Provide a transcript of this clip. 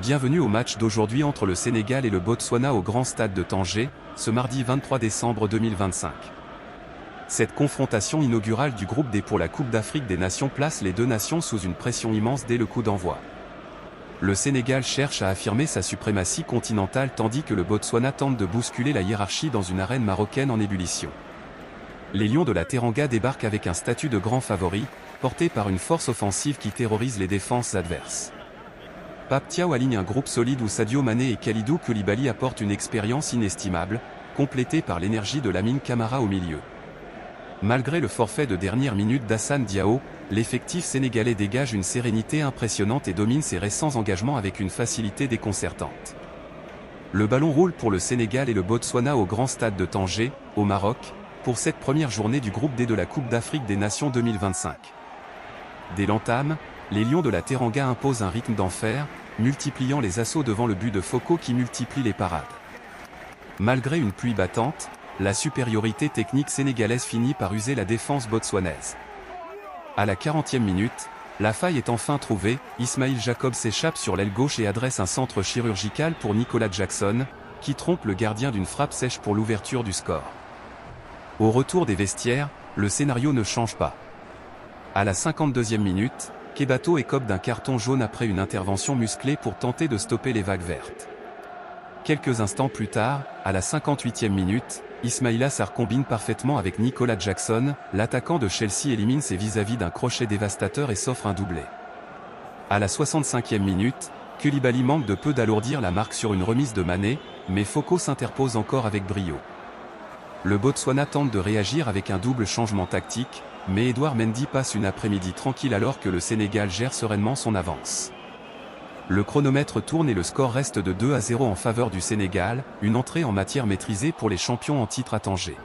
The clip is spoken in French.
Bienvenue au match d'aujourd'hui entre le Sénégal et le Botswana au Grand Stade de Tanger, ce mardi 23 décembre 2025. Cette confrontation inaugurale du groupe D pour la Coupe d'Afrique des Nations place les deux nations sous une pression immense dès le coup d'envoi. Le Sénégal cherche à affirmer sa suprématie continentale tandis que le Botswana tente de bousculer la hiérarchie dans une arène marocaine en ébullition. Les Lions de la Teranga débarquent avec un statut de grand favori, porté par une force offensive qui terrorise les défenses adverses. Pape Thiaw aligne un groupe solide où Sadio Mané et Kalidou Koulibaly apportent une expérience inestimable, complétée par l'énergie de Lamine Camara au milieu. Malgré le forfait de dernière minute d'Hassane Diao, l'effectif sénégalais dégage une sérénité impressionnante et domine ses récents engagements avec une facilité déconcertante. Le ballon roule pour le Sénégal et le Botswana au Grand Stade de Tanger, au Maroc, pour cette première journée du groupe D de la Coupe d'Afrique des Nations 2025. Dès l'entame, les Lions de la Teranga imposent un rythme d'enfer, multipliant les assauts devant le but de Foko qui multiplie les parades. Malgré une pluie battante, la supériorité technique sénégalaise finit par user la défense botswanaise. À la 40e minute, la faille est enfin trouvée, Ismail Jacob s'échappe sur l'aile gauche et adresse un centre chirurgical pour Nicolas Jackson, qui trompe le gardien d'une frappe sèche pour l'ouverture du score. Au retour des vestiaires, le scénario ne change pas. À la 52e minute, Kebato écope d'un carton jaune après une intervention musclée pour tenter de stopper les vagues vertes. Quelques instants plus tard, à la 58e minute, Ismaïla Sarr combine parfaitement avec Nicolas Jackson, l'attaquant de Chelsea élimine ses vis-à-vis d'un crochet dévastateur et s'offre un doublé. À la 65e minute, Koulibaly manque de peu d'alourdir la marque sur une remise de Mané, mais Foko s'interpose encore avec brio. Le Botswana tente de réagir avec un double changement tactique, mais Edouard Mendy passe une après-midi tranquille alors que le Sénégal gère sereinement son avance. Le chronomètre tourne et le score reste de 2-0 en faveur du Sénégal, une entrée en matière maîtrisée pour les champions en titre à Tanger.